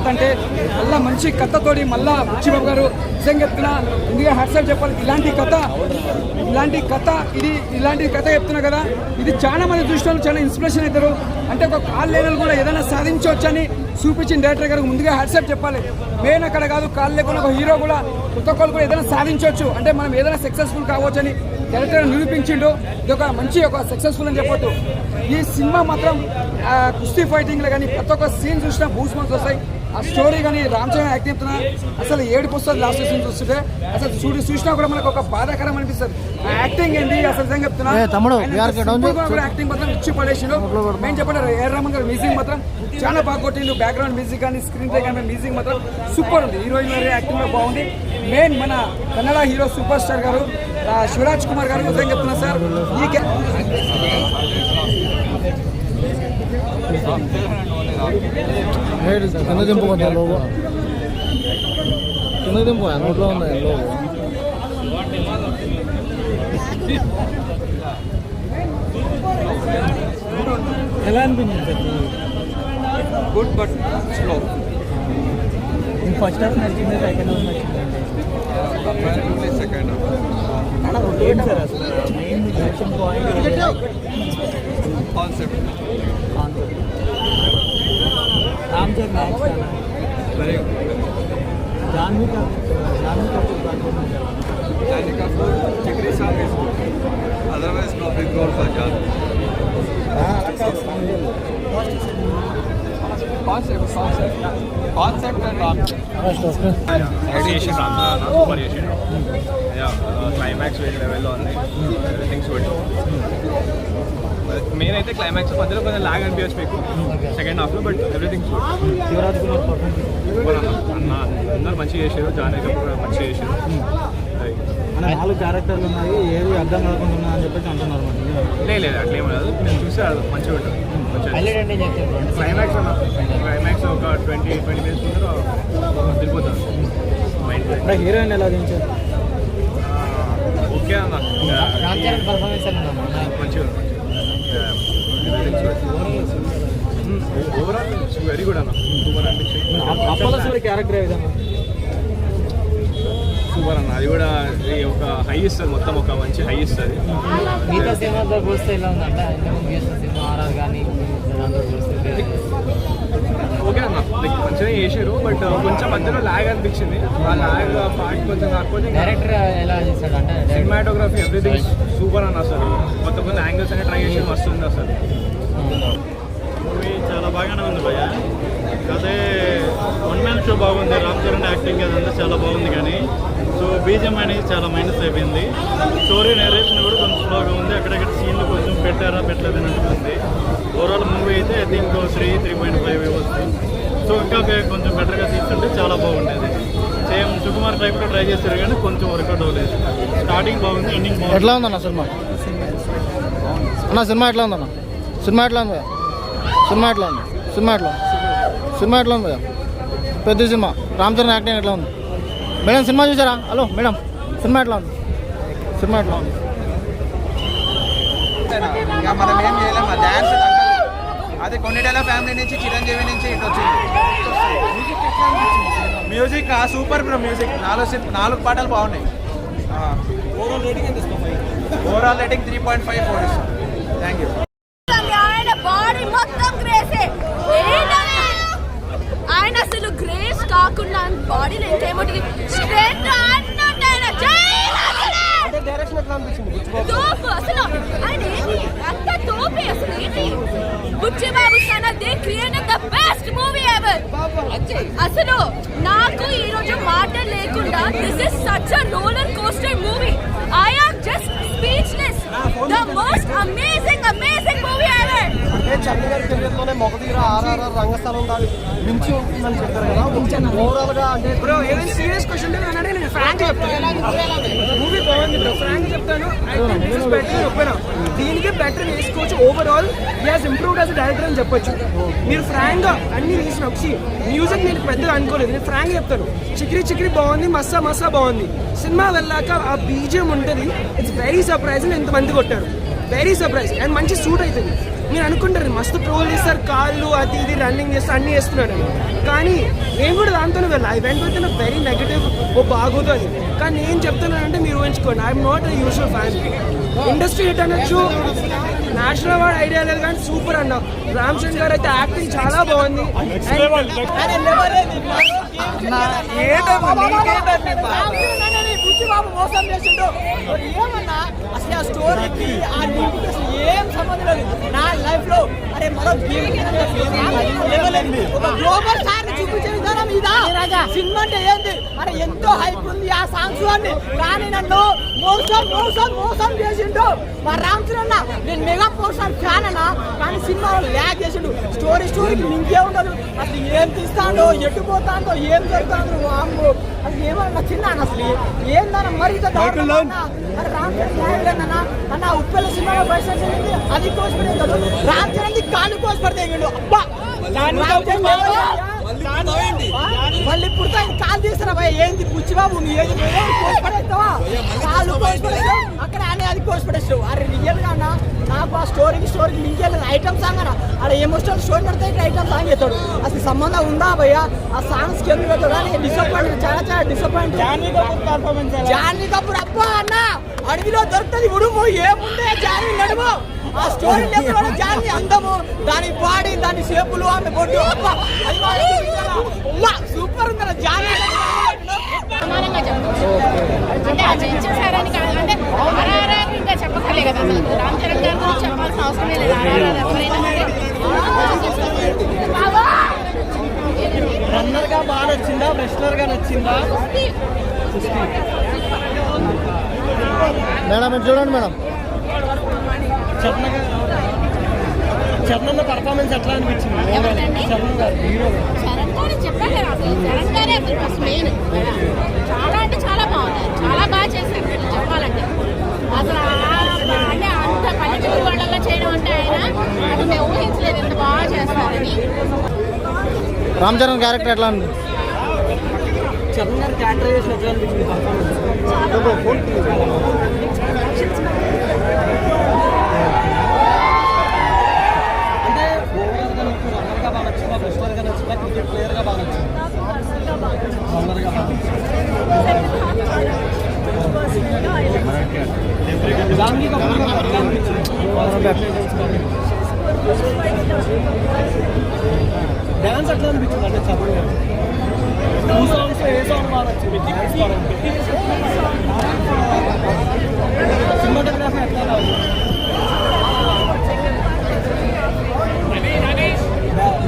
అంటే మళ్ళీ మంచి కథతోటి మళ్ళా బుచ్చిబాబు గారు నిజంగా చెప్తున్నా, ఎందుకంటే హ్యాట్సాప్ చెప్పాలి. ఇలాంటి కథ చెప్తున్నా కదా, ఇది చాలా మంది దృష్టిలో చాలా ఇన్స్పిరేషన్ అవుతారు. అంటే ఒక కాళ్ళు లేని కూడా ఏదైనా సాధించవచ్చని చూపించిన డైరెక్టర్ గారికి ముందుగా హ్యాట్సాప్ చెప్పాలి. మెయిన్ అక్కడ కాదు, కాళ్ళు లేకుండా ఒక హీరో కూడా కొత్త ఒక్కళ్ళు కూడా ఏదైనా సాధించవచ్చు, అంటే మనం ఏదైనా సక్సెస్ఫుల్ కావచ్చు అని డైరెక్టర్ నిరూపించిండు. ఇది ఒక మంచి సక్సెస్ఫుల్ అని చెప్పొచ్చు. ఈ సినిమా మాత్రం కుస్తీ ఫైటింగ్లో కానీ ప్రతి ఒక్క సీన్ చూసినా బూస్ మంత్స్ వస్తాయి. ఆ స్టోరీ కానీ రామ్ చరణ్ యాక్టింగ్ చెప్తున్నా అసలు ఏడుపు వస్తుంది లాస్ట్ సీన్ చూస్తుంటే. అసలు చూసినా కూడా మనకు ఒక బాధాకరం అనిపిస్తుంది. ఆ యాక్టింగ్ ఏంటి అసలు నిజంగా చెప్తున్నా, యాక్టింగ్ మాత్రం ఇచ్చి పడేసిండు. మేము చెప్పండి ఏఆర్ రెహమాన్ గారు మ్యూజిక్ మాత్రం చాలా బాగా కొట్టిండు. బ్యాక్గ్రౌండ్ మ్యూజిక్ కానీ స్క్రీన్ ప్లే కానీ మ్యూజిక్ మాత్రం సూపర్ ఉంది. హీరోయిన్ యాక్టింగ్ లో బాగుంది. మెయిన్ మన కన్నడ హీరో సూపర్ స్టార్ గారు శివరాజ్ కుమార్ గారు నిజంగా చెప్తున్నా సార్, ఈ కింద దింపుకుంటా లోగో, కింద దింపు నోట్లో ఉంది లోగో. ఎలా అనిపించింది? Good but slow. First half నచ్చింది, సెకండ్ హాఫ్ నచ్చింది. సెకండ్ ఏంటి సార్ అసలు main action point concept Ram Charan action very Janhvi Kapoor Chikiri song is otherwise no big role for జాన్. కాన్సెప్ట్ అండ్ రామ్ చేసిన రామ్ సూపర్ చేసిండు. క్లైమాక్స్ వేరే లెవెల్లో ఉంది. Everything's good. మెయిన్ అయితే క్లైమాక్స్ మధ్యలో కొంచెం లాగ్ అనిపించచ్చు మీకు సెకండ్ హాఫ్లో, but everything's good. Shivaraj Kumar అన్న అందరు మంచిగా చేశారు. జాన్వీ కపూర్ కూడా మంచిగా చేశారు. 4 క్యారెక్టర్లు ఉన్నాయి, ఏది అర్థం కాకుండా అని చెప్పేసి అంటున్నారు. లేదు అట్లేం లేదు, నేను చూస్తే మంచిగా ఉంటుంది. క్లైమాక్స్ ఒక 20 minutes ముందర వెళ్ళిపోతారు మైండ్. హీరోయిన్ ఎలా దించారు? ఓకే అన్న, మంచిగా ఓవరాల్ వెరీ గుడ్ అన్న. సూపర్ అనిపించింది. క్యారెక్టర్ ఏ విధంగా సూపర్ అన్న, అది కూడా ఒక హై ఇస్తుంది, మొత్తం ఒక మంచి హై ఇస్తుంది. మిగతా సినిమాతో చూస్తే ఎలా ఉందంటే సినిమా ఆర్ఆర్ కానీ ఓకే అన్న, లైక్ మంచిగా చేసారు, బట్ కొంచెం మధ్యలో ల్యాగ్ అనిపించింది. ఆ ల్యాగ్ పార్ట్ కొంచెం కాకపోతే డైరెక్టర్ ఎలా చేశాడు అంటే సినిమాటోగ్రఫీ ఎవ్రీథింగ్ సూపర్ అన్న. అసలు కొత్త యాంగిల్స్ అనే ట్రై చేసి వస్తుంది. అసలు మూవీ చాలా బాగానే ఉంది భయ్య. అదే వన్ మ్యాన్ షో బాగుంది, రామ్ చరణ్ యాక్టింగ్ అదంతా చాలా బాగుంది. కానీ సో బీజిఎం అనేది చాలా మైనస్ అయిపోయింది. స్టోరీ నేరేషన్ కూడా కొంచెం స్లోగా ఉంది. అక్కడక్కడ సీన్లు కొంచెం పెట్టారా పెట్టలేదు అన్నట్టుంది. ఓవరాల్ మూవీ అయితే ఐ థింక్ 3.5 ఇవ్వచ్చు. సో ఇంకా కొంచెం బెటర్గా తీసుకుంటే చాలా బాగుండేది. సేమ్ సుకుమార్ టైప్లో ట్రై చేస్తారు కానీ కొంచెం వర్కౌట్ అవ్వలేదు. స్టార్టింగ్ బాగుంది, ఎండింగ్ బాగుంది. ఎట్లా ఉందన్న సినిమా? సినిమా ఎట్లా ఉందన్న? సినిమా ఎట్లా ఉంది? సినిమా ఎట్లా ఉంది? సినిమా ఎట్లా ఉంది? పెద్ద సినిమా రామ్ చరణ్ యాక్టింగ్ ఎట్లా ఉంది? మేడం సినిమా చూసారా? హలో మేడం, సినిమా ఎట్లా ఉంది? సినిమా ఎట్లా ఉంది? మనం ఏం చేయలేము. డ్యాన్స్ అది కొన్నిటేళ్ళ ఫ్యామిలీ నుంచి చిరంజీవి నుంచి ఇటు వచ్చింది. Music super bro. మ్యూజిక్ 4 పాటలు బాగున్నాయి. ఓవరాల్ రేటింగ్ 3.54 ఇస్తాం. Thank you. ఆయన అసలు గ్రేస్ కాకుండా బాడీలో ఇంకేమవుతుంది తోపు అసలు ఆయన అంత తోపే అసలు ఏంటి Buchi Babu Sana they created the best movie ever. అసలు నాకు ఈ రోజు మాట లేకుండా this is such a roller coaster movie. I am just speechless. The most amazing movie ever. అంటే చంద్రగారి కెరీర్లోనే మొదటిగా ఆర్ఆర్ రంగస్థలం దాని మించి ఉంటుందని చెప్పారు కదా. ఓవరాల్ గా అంటే బ్రో ఏదైనా సీరియస్ క్వశ్చన్ నేను ఫ్రాంక్ చెప్తాను. మూవీ బాగుంది బ్రో, ఫ్రాంక్ చెప్తాను. చెప్పాను దీనికి బెటర్ వేసుకోవచ్చు. Overall he has improved as director అని చెప్పొచ్చు. మీరు ఫ్రాంక్ గా అన్ని వేసిన ఒకసారి మ్యూజిక్ నేను పెద్దగా అనుకోలేదు. నేను ఫ్రాంక్ చెప్తాను, చిక్రీ బాగుంది, మస్సా బాగుంది. సినిమా వెళ్ళాక ఆ బీజిఎం ఉంటుంది. It's very surprising. ఎంతమంది కొట్టారు, వెరీ సర్ప్రైజ్. అండ్ మంచి సూట్ అవుతుంది. నేను అనుకుంటారు మస్తు ట్రోల్ చేస్తారు, కాళ్ళు అది ఇది రన్నింగ్ చేస్తారు, అన్నీ చేస్తున్నాడు. కానీ నేను కూడా దాంతోనే వెళ్ళాను. I went with very negative, ఓ బాగోదు అని. కానీ నేను చెప్తున్నానంటే మీరు ఊహించుకోండి, I'm not a usual fan. Industry hit అనొచ్చు, నేషనల్ అవార్డ్ ఐడియా లేదు, కానీ సూపర్ అన్న. రామ్ చరణ్ గారు అయితే యాక్టింగ్ చాలా బాగుంది. బాబు మోసం చేసిండు ఏమన్నా అసలు ఆ స్టోరీకి ఆ లింక్కి అసలు ఏం సంబంధం లేదు నా లైఫ్ లో. అరే మరో ఒక గ్లోబల్ స్టార్ ని చూపించే విధానం ఇదా సినిమా అంటే ఏంది? అరే ఎంతో హైప్ ఉంది ఆ సాంగ్స్ అన్ని, కానీ నన్ను మోసం మోసం మోసం చేసిండు మా రామ్ చరణ్. నేను మెగా పవర్ స్టార్ ఫ్యాన్ అన్నా, కానీ సినిమా ల్యాగ్ చేసిండు. స్టోరీకి లింకే ఉండదు. అసలు ఏం తీస్తాడో, ఎటు పోతాడో, ఏం జరుగుతాడో అమ్ము అసలు ఏమన్నా చిన్నాను అసలు ఏందన్నా మరి రామ్ చరణ్ అన్న ఉప్పెల సినిమాలో బయట అది కోసిపడేది, రామ్ చరణ్ కాళ్ళు కోసిపడితే అబ్బా మళ్ళీ ఇప్పుడు కాలు తీస్తారా భయ ఏంది బుచ్చిబాబు కోసిపడేస్తావా? కాళ్ళు కోసిపడేస్తావు అక్కడ అని అది కోసిపడేస్తావు. అరే రియల్ గా అన్న నాకు ఆ స్టోరీకి లింక్ వెళ్ళదు. ఐటమ్ సాంగ్ అన్న అక్కడ ఎమోషనల్ స్టోరీ పడితే ఐటమ్ సాంగ్ చేస్తాడు. అసలు సంబంధం ఉందా భయ్య? ఆ సాంగ్స్ కి ఎందుకు పెడతాడు? కానీ డిసప్పాయింట్, చాలా డిసప్పాయింట్. జాన్వీ కపూర్ అబ్బా అన్న అడవిలో దొరుకుతుంది ఉడుము, ఏముండే జాన్వీ నడుము. ఆ స్టోరీ లేకపోతే జాన్వీ అందము, దాని బాడీ, దాని షేపులు, ఆమె బొడ్డు సూపర్ ఉంది జాన్వీ. అంటే అజయించారని కాదు, అంటే ఆర్ఆర్ఆర్ ఇంకా చెప్పగలే కదా. అసలు రామ్ చరణ్ గారి గురించి చెప్పాల్సిన అవసరమే లేదు. రన్నర్ గా బాగా నచ్చిందా, రెస్లర్ గా నచ్చిందా? మేడం చూడండి మేడం, చరణ్ పర్ఫార్మెన్స్ ఎట్లా అనిపించింది? చరణ్ గారు చరణ్ గారు చెప్పాను కదా, అసలు చరణ్ గారే అసలు ఫస్ట్ మెయిన్. చాలా అంటే చాలా బాగుంది, చాలా బాగా చేశారు చెప్పాలంటే. అసలు అంటే అంత పల్లెటూరు వాళ్ళలో చేయడం అంటే ఆయన అది మేము ఊహించలేదు ఎంత బాగా చేస్తారని. రామ్ చరణ్ క్యారెక్టర్ ఎట్లా ఉంది? చరణ్ గారు క్యారెక్టరైజేషన్ ఎట్లా అనిపించింది? అంటే ఓవరాల్గా నాకు రన్నర్గా బాగా నచ్చిందా, రెస్లర్గా నచ్చిందా, క్రికెట్ ప్లేయర్గా బాగా నచ్చిందా? రన్నర్గా బాగా జాన్వీ కపూర్ గారు ఎట్లా అనిపించింది? డ్యాన్స్ ఎట్లా అనిపించింది? అంటే చరణ్ గారు టూ సాంగ్స్ ఏ సాంగ్ బాగా నచ్చింది? సినిమాటోగ్రఫీ ఎట్లా రాదు?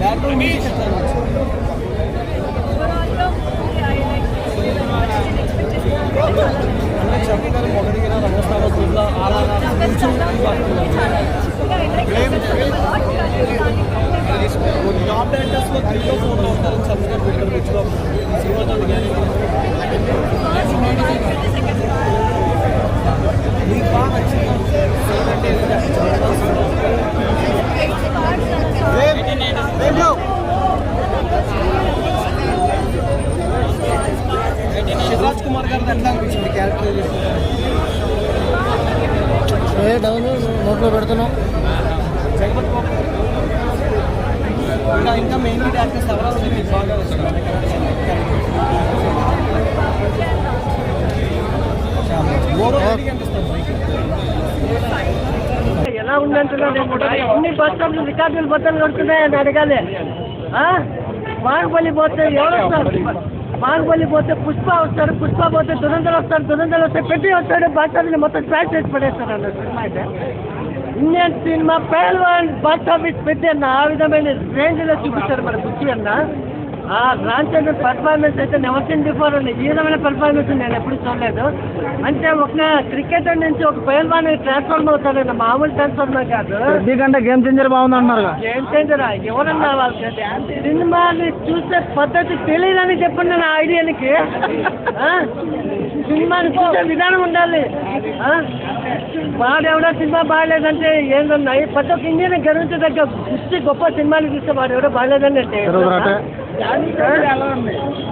బ్యాక్గ్రౌండ్ మ్యూజిక్ ఎట్లా నచ్చింది? అంటే చరణ్ గారు మొదటిగా రంగస్థానంలో టాప్ డైరెక్టర్స్లో 3 or 4 ఉంటారు. చరణ్ గారు పెట్టారు సినిమాతో మీకు బాగా నచ్చింది శివరాజ్ కుమార్ గారు ఎట్లా అనిపించింది క్యారెక్టర్? డౌన్ నోట్లో పెడుతున్నాం. జగపతి బాబు ఇంకా మెయిన్ యాక్టర్స్ ఎవరు మీకు బాగా వస్తున్నారు? ఎలా ఉందంటున్నాను ఎన్ని బస్సులు రికార్డులు బద్దలు కొడుతున్నాయని అడగాలి. బాహుబలి పోతే ఎవరు వస్తారు? బాహుబలి పోతే పుష్ప వస్తాడు, పుష్ప పోతే దురంధర్ వస్తాడు, దురంధర్ వస్తే పెట్టి వస్తాడు, బస్సుని మొత్తం స్క్రాచ్ చేసి పడేస్తాడు అన్న సినిమా అయితే. Indian cinema pehlwan box office పెట్టి అన్న ఆ విధమైన రేంజ్లో చూపించారు మన బుచ్చి అన్న. ఆ రామ్ చరణ్ పర్ఫార్మెన్స్ అయితే నెవర్ సీన్ బిఫోర్ ఉంది. ఈ విధమైన పర్ఫార్మెన్స్ నేను ఎప్పుడు చూడలేదు. అంటే ఒక క్రికెటర్ నుంచి ఒక పెహల్వాన్ ట్రాన్స్ఫార్మ్ అవుతాడన్న, మామూలు ట్రాన్స్ఫార్మ్ కాదు. ఎందుకంటే గేమ్ చేంజర్ బాగుంది అన్నారు. గేమ్ చేంజరా ఎవరన్నా వాళ్ళకి సినిమాని చూసే పద్ధతి తెలియదని చెప్పండి నా ఐడియానికి. సినిమాని చూసే విధానం ఉండాలి. వాడెవడో సినిమా బాగాలేదంటే ఏందన్నాయి ప్రతి ఒక్క ఇండియన్ గర్వించదగ్గ గొప్ప సినిమాలు చూస్తే వాడెవడో బాగాలేదని అంటే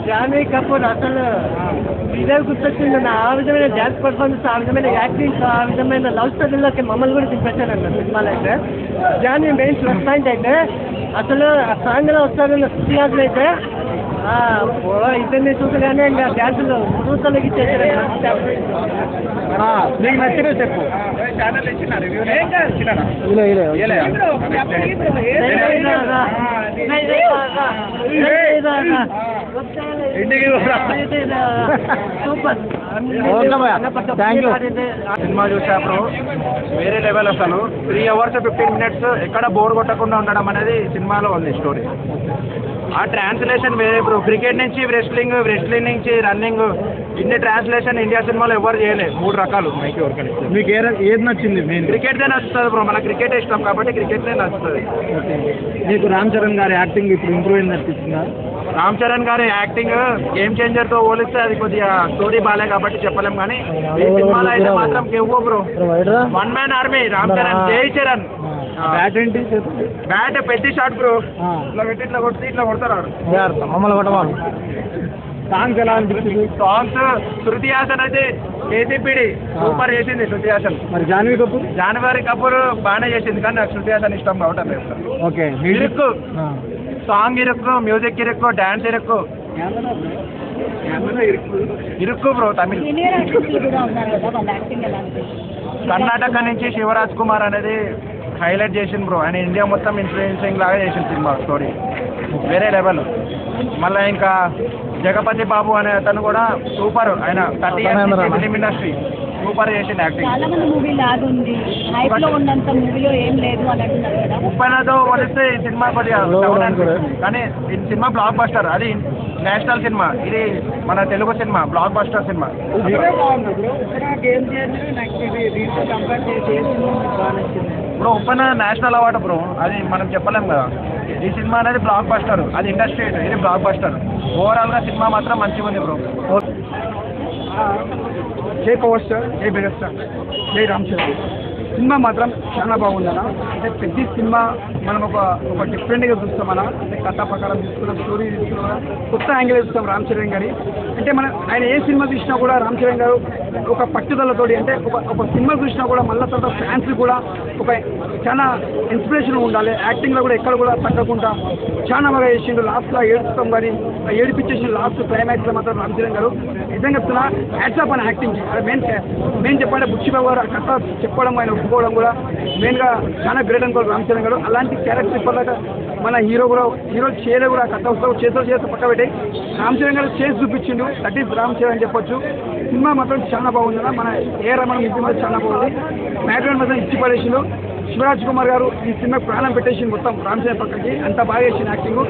జాన్వీ కపూర్ అసలు ఇదే గుర్తొచ్చింది. ఆ విధమైన డ్యాన్స్ పర్ఫార్మెన్స్, ఆ విధమైన యాక్టింగ్, ఆ విధమైన లవ్ స్టోరీలోకి మమ్మల్ని కూడా తినిపించారన్న సినిమాలో అయితే. జాన్వీ మెయిన్ ప్లస్ పాయింట్ అయితే అసలు ఆ సాంగ్లో వస్తారన్న శృతిహాసన్ అయితే ఇద్దరిని చూసగానే ఇంకా డ్యాన్సులు చూసలకి చేశారు. నీకు నచ్చినవి చెప్పు. సినిమా చూసాప్పుడు వేరే లెవెల్ అసలు 3 hours 15 minutes ఎక్కడ బోర్ కొట్టకుండా ఉండడం అనేది సినిమాలో ఉంది స్టోరీ. ఆ ట్రాన్స్లేషన్ వేరే బ్రో. క్రికెట్ నుంచి రెస్లింగ్, రెస్లింగ్ నుంచి రన్నింగ్, ఇన్ని ట్రాన్స్లేషన్ ఇండియా సినిమాలో ఎవరు చేయలేదు. 3 రకాలు. మీకు ఏది నచ్చింది మెయిన్? క్రికెట్దే నచ్చుతుంది బ్రో. మన క్రికెట్ ఇష్టం కాబట్టి క్రికెట్నే నచ్చుతుంది. మీకు రామ్ చరణ్ గారి యాక్టింగ్ ఇప్పుడు ఇంప్రూవ్ అయింది అనిపిస్తుందా? రామ్ చరణ్ గారి యాక్టింగ్ గేమ్ చేంజర్ తో పోలిస్తే అది కొద్దిగా స్టోరీ బాలే కాబట్టి చెప్పలేం, కానీ ఈ సినిమాలో అయితే మాత్రం కెవ్వో bro. 1 man army Ram Charan, జై చరణ్. బ్యాట్ ఏంటి? బ్యాట్ పెద్ద షాట్ బ్రో. ఇట్లా పెట్టి ఇట్లా కొడితే ఇట్లా కొడతారు. మమ్మల్ని కొట్టవాలి. సాంగ్స్ ఎలా అనిపిస్తుంది? సాంగ్స్ శృతి హాసన్ అయితే కేసీపీడి సూపర్ చేసింది. శృతి హాసన్. మరి జాన్వీ కపూర్? జాన్వీ కపూర్ బాగానే చేసింది, కానీ నాకు శృతి హాసన్ ఇష్టం కాబట్టి ఓకే. ఇరుక్కు సాంగ్ ఇరుక్కు, మ్యూజిక్ ఇరుక్కు, డాన్స్ ఇరుక్కు. ఇరుక్కు బ్రో. తమిళ్. కర్ణాటక నుంచి శివరాజ్ కుమార్ అనేది హైలైట్ చేసింది బ్రో. ఆయన ఇండియా మొత్తం ఇన్ఫ్లుయెన్సింగ్ లాగా చేసింది సినిమా స్టోరీ. వేరే లెవెల్. మళ్ళీ ఇంకా జగపతి బాబు అనే అతను కూడా సూపర్. ఆయన 30 years ఫిలిం ఇండస్ట్రీ సూపర్ చేసింది యాక్టింగ్. చాలా మంది మూవీ లాగా ఉంది, హైప్ లో ఉన్నంత మూవీలో ఏం లేదు అని అంటున్నారు కదా. ఉప్పెనతో పోలిస్తే ఈ సినిమా కొద్దిగా డౌన్ అనిపిస్తుంది, కానీ ఈ సినిమా బ్లాక్ బస్టర్. అది నేషనల్ సినిమా, ఇది మన Telugu cinema block buster cinema. ఇప్పుడు ఉప్పెన నేషనల్ అవార్డు బ్రో, అది మనం చెప్పలేం కదా. ఈ సినిమా అనేది బ్లాక్ బస్టర్, అది ఇండస్ట్రీ, ఇది బ్లాక్ బస్టర్. ఓవరాల్ గా సినిమా మాత్రం మంచిగా ఉంది బ్రో. జై పవర్ స్టార్, జై మెగాస్టార్, జై రామ్ చరణ్. సినిమా మాత్రం చాలా బాగుందన్న. అంటే ప్రతి సినిమా మనం ఒక డిఫరెంట్గా చూస్తామన్నా. అంటే కథ ప్రకారం తీసుకున్నాం, స్టోరీ తీసుకున్నాం, కొత్త యాంగిల్ చూస్తాం రామ్ చరణ్ గారి. అంటే ఆయన ఏ సినిమా చూసినా కూడా రామ్ చరణ్ గారు ఒక పట్టుదలతోటి, అంటే ఒక సినిమా చూసినా కూడా మళ్ళీ తర్వాత ఫ్యాన్స్ కూడా ఒక చాలా ఇన్స్పిరేషన్ ఉండాలి. యాక్టింగ్లో కూడా ఎక్కడ కూడా తగ్గకుండా చాలా బాగా చేసిండు. లాస్ట్లో ఏడుస్తాం కానీ ఏడిపించేసిన లాస్ట్ క్లైమాక్స్లో మాత్రం రామ్ చరణ్ గారు నిజంగా చెప్తున్నా హ్యాట్సాప్ అని యాక్టింగ్కి. అది మెయిన్ చెప్పాలంటే బుచ్చిబాబు గారు కథ చెప్పడం, ఆయన ఒప్పుకోవడం కూడా మెయిన్గా చాలా గ్రేట్ అనుకోవాలి రామ్ చరణ్ గారు. అలాంటి క్యారెక్టర్ ఇప్పటిదాకా మన హీరో చేయలే కూడా. కథ వస్తావు చేతులు పక్క పెట్టి రామ్ చరణ్ గారు చేసి చూపించిండు. దట్ ఈస్ రామ్ చరణ్ అని చెప్పొచ్చు. సినిమా మాత్రం చాలా బాగుంది. మన ఏ రమణ ఇంటి మీద చాలా బాగుంది. బ్యాక్గ్రౌండ్ మాత్రం ఇచ్చి పడేసిండు. శివరాజ్ కుమార్ గారు ఈ సినిమాకి ప్రాణం పెట్టేసింది మొత్తం రామ్ చరణ్ పక్కకి. అంత బాగా చేసిన యాక్టింగ్.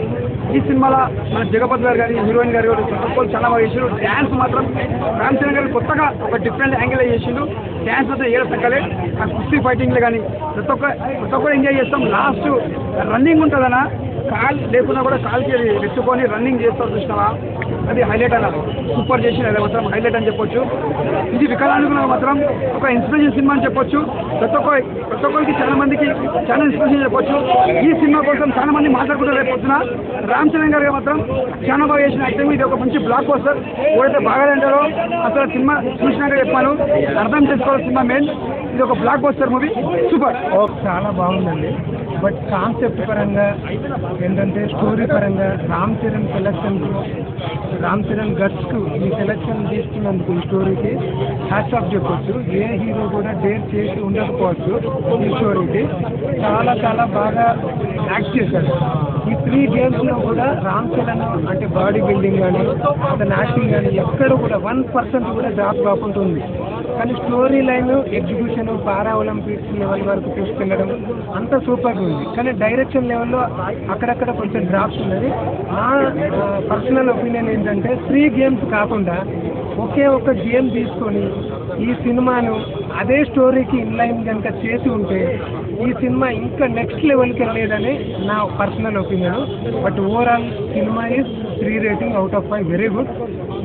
ఈ సినిమాలో మన జగపతి గారు కానీ హీరోయిన్ గారు చాలా బాగా చేసిండు. డ్యాన్స్ మాత్రం రామ్ చరణ్ గారు కొత్తగా ఒక డిఫరెంట్ యాంగిల్ చేసిండు. డ్యాన్స్ మాత్రం ఏదో తగ్గలే. ఆ కుస్తీ ఫైటింగ్లో కానీ ప్రతి ఒక్కరు ఎంజాయ్ చేస్తాం. లాస్ట్ రన్నింగ్ ఉంటుందన్నా, కాల్ లేకున్నా కూడా కాల్కి వెతుకొని రన్నింగ్ చేస్తారు చూసినావా, అది హైలైట్ అన్న. సూపర్ చేసిన అది మాత్రం హైలైట్ అని చెప్పొచ్చు. ఇది వికలాంగులకు మాత్రం ఒక ఇన్స్పిరేషన్ సినిమా అని చెప్పొచ్చు. ప్రతి ఒక్కరికి చాలా మందికి చాలా ఇన్స్పిరేషన్ చెప్పొచ్చు. ఈ సినిమా కోసం చాలా మంది మాట్లాడుకుంటూ రేపొచ్చిన రామ్ చరణ్ గారు మాత్రం చాలా బాగా చేసిన యాక్టింగ్. ఇది ఒక మంచి బ్లాక్ బస్టర్. ఎవరైతే బాగాలేంటారో అసలు సినిమా చూసినాక చెప్పాను, అర్థం చేసుకోవాలి. సినిమా మెయిన్ ఇది ఒక బ్లాక్ బస్టర్ మూవీ. సూపర్. చాలా బాగుందండి. బట్ కాన్సెప్ట్ పరంగా ఏంటంటే స్టోరీ పరంగా రామ్ చరణ్ సెలెక్షన్స్, రామ్ చరణ్ గట్స్కు ఈ సెలెక్షన్ తీసుకున్నందుకు ఈ స్టోరీకి హ్యాట్స్ ఆఫ్ చెప్పొచ్చు. ఏ హీరో కూడా డేర్ చేసి ఉండకపోవచ్చు. ఈ స్టోరీకి చాలా చాలా బాగా యాక్ట్ చేశాడు. ఈ 3 games కూడా రామ్ చరణ్ అంటే బాడీ బిల్డింగ్ కానీ అతని యాక్టింగ్ కానీ ఎక్కడ కూడా 1% కూడా డ్రాప్ కాకుండా ఉంది. కానీ స్టోరీ లైన్, ఎగ్జిక్యూషన్, పారా ఒలింపిక్స్ లెవెల్ వరకు తీసుకెళ్ళడం అంతా సూపర్గా ఉంది. కానీ డైరెక్షన్ లెవెల్లో అక్కడక్కడ కొంచెం డ్రాప్స్ ఉన్నది. నా పర్సనల్ ఒపీనియన్ ఏంటంటే 3 games కాకుండా ఒకే ఒక గేమ్ తీసుకొని ఈ సినిమాను అదే స్టోరీకి ఇన్లైన్ కనుక చేసి ఉంటే ఈ సినిమా ఇంకా నెక్స్ట్ లెవెల్కి వెళ్ళేదని నా personal opinion. But overall cinema is 3 rating out of 5, very good.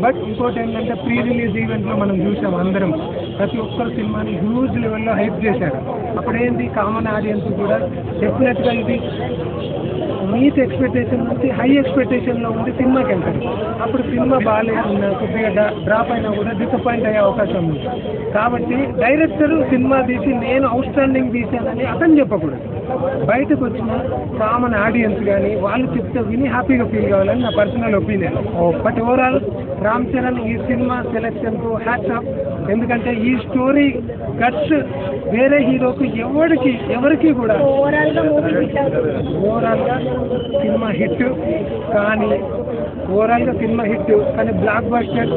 But ఇంకోటి ఏంటంటే ప్రీ రిలీజ్ ఈవెంట్లో మనం చూసాం అందరం, ప్రతి ఒక్కరు సినిమాని హ్యూజ్ లెవెల్లో హైప్ చేశారు. అప్పుడేంటి కామన్ ఆడియన్స్ కూడా డెఫినెట్గా ఇది మీ లోయెస్ట్ ఎక్స్పెక్టేషన్ నుంచి హై ఎక్స్పెక్టేషన్లో ఉండి సినిమాకి వెళ్తారు. అప్పుడు సినిమా బాగాలేకున్నా కొద్దిగా డ్రాప్ అయినా కూడా డిసప్పాయింట్ అయ్యే అవకాశం ఉంది. కాబట్టి డైరెక్టర్ సినిమా తీసి నేను అవుట్ స్టాండింగ్ తీశానని అతను చెప్పకూడదు. బయటకు వచ్చిన కామన్ ఆడియన్స్ కానీ వాళ్ళు చెప్తే విని హ్యాపీగా ఫీల్ కావాలని నా personal opinion. But overall Ram Charan ఈ సినిమా సెలెక్షన్కు హ్యాట్స్ ఆఫ్. ఎందుకంటే ఈ స్టోరీ గట్స్ వేరే హీరోకు ఎవరికి కూడా ఓవరాల్గా మూవీ హిట్ అవుతుంది. ఓవరాల్గా సినిమా హిట్ కానీ బ్లాక్ బస్టర్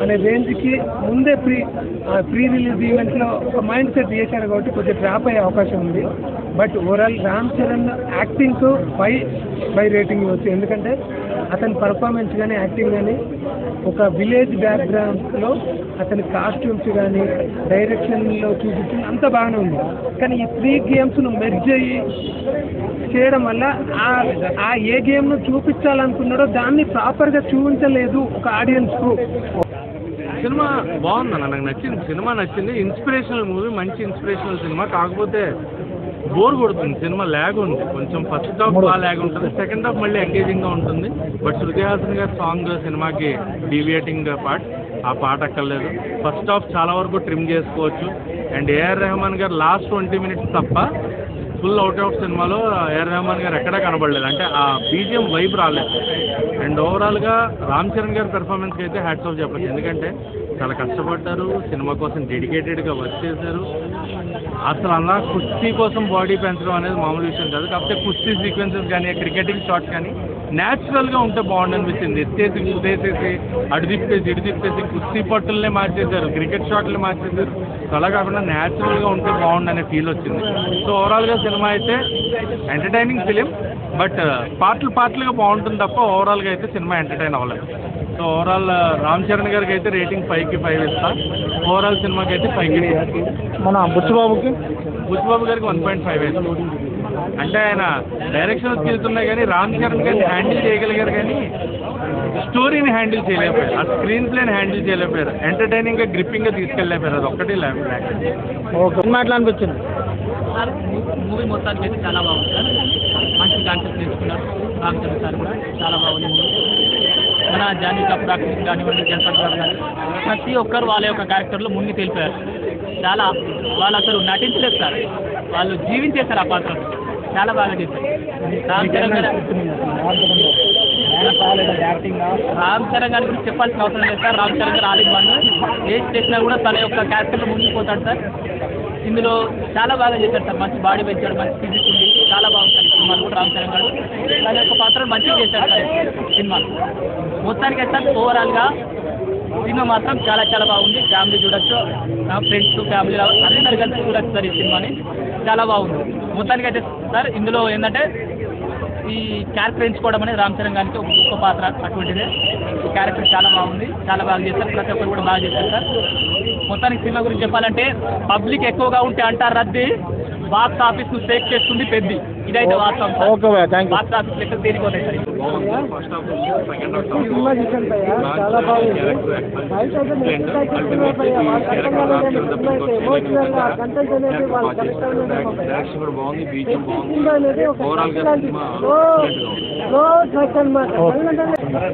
అనే రేంజ్కి ముందే ప్రీ రిలీజ్ ఈవెంట్లో ఒక మైండ్ సెట్ చేశారు కాబట్టి కొంచెం డ్రాప్ అయ్యే అవకాశం ఉంది. బట్ ఓవరాల్ రామ్ చరణ్ యాక్టింగ్కు 5 రేటింగ్ ఇవ్వచ్చు. ఎందుకంటే అతని పర్ఫార్మెన్స్ కానీ యాక్టింగ్ కానీ ఒక విలేజ్ బ్యాక్గ్రౌండ్లో అతని కాస్ట్యూమ్స్ కానీ డైరెక్షన్లో చూపించింది అంత బాగానే ఉంది. కానీ ఈ 3 గేమ్స్ను మెర్జ్ చేయడం వల్ల ఆ ఏ గేమ్ను చూపించాలనుకున్నాడో దాన్ని ప్రాపర్గా చూపించలేదు ఒక ఆడియన్స్కు. సినిమా బాగుందన్న, నాకు నచ్చింది. సినిమా నచ్చింది. ఇన్స్పిరేషనల్ మూవీ, మంచి ఇన్స్పిరేషనల్ సినిమా. కాకపోతే బోర్ కొడుతుంది, సినిమా ల్యాగ్ ఉంది కొంచెం. ఫస్ట్ హాఫ్ బాగా ల్యాగ్ ఉంటుంది, సెకండ్ హాఫ్ మళ్ళీ ఎంగేజింగ్గా ఉంటుంది. బట్ శృతి హాసన్ గారి సాంగ్ సినిమాకి డీవియేటింగ్ పార్ట్, ఆ పాట అక్కర్లేదు. ఫస్ట్ హాఫ్ చాలా వరకు ట్రిమ్ చేసుకోవచ్చు. అండ్ ఏఆర్ రెహమాన్ గారు లాస్ట్ 20 minutes తప్ప ఫుల్ అవుట్ సినిమాలో ఏఆర్ రెహమాన్ గారు ఎక్కడా కనబడలేదు. అంటే ఆ బీజిఎం వైబ్ రాలేదు. అండ్ ఓవరాల్గా రామ్ చరణ్ గారి పెర్ఫార్మెన్స్కి అయితే హ్యాట్స్ ఆఫ్ చెప్పచ్చు. ఎందుకంటే చాలా కష్టపడ్డారు, సినిమా కోసం డెడికేటెడ్గా వర్క్ చేశారు. అసలు అలా కుస్తీ కోసం బాడీ పెంచడం అనేది మామూలు విషయం కాదు. కాకపోతే కుస్తీ సీక్వెన్సెస్ కానీ క్రికెటింగ్ షాట్స్ కానీ న్యాచురల్గా ఉంటే బాగుండు అనిపించింది. ఎత్తేసి కుదేసేసి అటు తిప్పేసి కుస్తీ పట్టులనే మార్చేశారు, క్రికెట్ షాట్లనే మార్చేశారు. అలా కాకుండా న్యాచురల్గా ఉంటే బాగుండు అనే ఫీల్ వచ్చింది. సో ఓవరాల్గా సినిమా అయితే ఎంటర్టైనింగ్ ఫిలిం. బట్ పార్ట్లుగా బాగుంటుంది తప్ప ఓవరాల్గా అయితే సినిమా ఎంటర్టైన్ అవ్వలేదు. సో ఓవరాల్ రామ్ చరణ్ గారికి అయితే రేటింగ్ 5కి 5 ఇస్తా. ఓవరాల్ సినిమాకి అయితే 5కి. మన బుచ్చిబాబు గారికి 1.5 వేస్తాం. అంటే ఆయన డైరెక్షన్ స్కిల్స్ ఉన్నాయి కానీ రామ్ చరణ్ గారిని హ్యాండిల్ చేయగలిగారు కానీ స్టోరీని హ్యాండిల్ చేయలేకపోయారు, ఆ స్క్రీన్ ప్లేని హ్యాండిల్ చేయలేకపోయారు, ఎంటర్టైనింగ్గా గ్రిప్పింగ్గా తీసుకెళ్ళలేకపోయారు. అది ఒక్కటి ల్యాక్. సినిమా ఎట్లా అనిపించింది? మూవీ మొత్తానికి అయితే చాలా బాగుంది సార్. మంచి కాన్సెప్ట్ తీసుకున్నారు రామ్ చరణ్ సార్ కూడా. చాలా బాగుంది మూవీ. మన జాన్వీ కపూర్ యాక్టింగ్ కానివ్వండి, జన్పద్ గారు కానీ ప్రతి ఒక్కరు వాళ్ళ యొక్క క్యారెక్టర్లో మునిగి తెలిపారు. చాలా వాళ్ళు అసలు నటించలేదు సార్, వాళ్ళు జీవించేశారు ఆ పాత్రను. చాలా బాగా చేశారు. రామ్ చరణ్ గారి గురించి చెప్పాల్సిన అవసరం లేదు సార్. రామ్ చరణ్ గారు ఆలింగ్ వన్ ఏ చేసినా కూడా తన యొక్క క్యారెక్టర్లో ముందుకుపోతాడు సార్. ఇందులో చాలా బాగా చేశారు సార్. మంచి బాడీ పెంచాడు, మంచి ఫిజిక్స్ ఉంది. చాలా బాగుంటుంది సినిమాలు కూడా. రామ్ చరణ్ గారు తన యొక్క పాత్రను మంచిగా చేశాడు సార్ సినిమా మొత్తానికి. అయితే ఓవరాల్గా సినిమా మాత్రం చాలా చాలా బాగుంది. ఫ్యామిలీ చూడొచ్చు, ఫ్రెండ్స్ ఫ్యామిలీ అందరు కలిసి చూడొచ్చు సార్ ఈ సినిమాని. చాలా బాగుంది మొత్తానికి అయితే సార్. ఇందులో ఏంటంటే ఈ క్యారెక్టర్ ఎంచుకోవడం అనేది రామ్ చరణ్ గారికి ఒక గొప్ప పాత్ర అటువంటిదే. ఈ క్యారెక్టర్ చాలా బాగుంది, చాలా బాగా చేస్తారు. ప్రతి ఒక్కరు కూడా బాగా చేస్తారు సార్. మొత్తానికి సినిమా గురించి చెప్పాలంటే పబ్లిక్ ఎక్కువగా ఉంటే అంటారు రద్దీ, బాక్స్ ఆఫీస్ ను షేక్ చేస్తుంది పెద్ది. ఇదైతే వాస్తవం సార్. బాక్స్ ఆఫీస్ లెక్క తేలిపోతాయి సార్.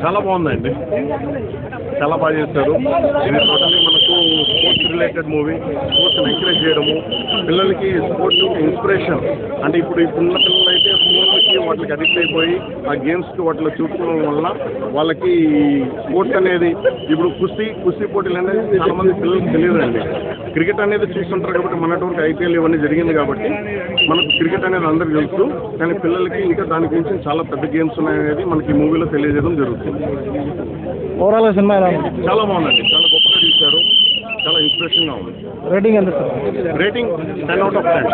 చాలా బాగుందండి, చాలా బాగా చేస్తారు. ఇది టోటల్లీ మనకు sports related movie. Sports encourage చేయడము, పిల్లలకి స్పోర్ట్స్ ఇన్స్పిరేషన్. అంటే ఇప్పుడున్న పిల్లలు అయితే ఫోన్లకి వాటికి అడిక్ట్ అయిపోయి ఆ గేమ్స్కి వాటిలో చూసుకోవడం వల్ల వాళ్ళకి స్పోర్ట్స్ అనేది ఇప్పుడు కుస్తీ పోటీలు అనేది చాలా మంది పిల్లలకి తెలియదండి. క్రికెట్ అనేది చూస్తుంటారు కాబట్టి మనటువంటి ఐపీఎల్ ఇవన్నీ జరిగింది కాబట్టి మనకు క్రికెట్ అనేది అందరికీ తెలుసు. కానీ పిల్లలకి ఇంకా దాని గురించి చాలా పెద్ద గేమ్స్ ఉన్నాయనేది మనకి మూవీలో తెలియజేయడం జరుగుతుంది. ఓవరాల్ సినిమా చాలా బాగుందండి, చాలా గొప్పగా తీశారు, చాలా ఇన్స్పిరేషన్గా ఉంది. రేటింగ్ ఎంత? Rating 10 out of 10.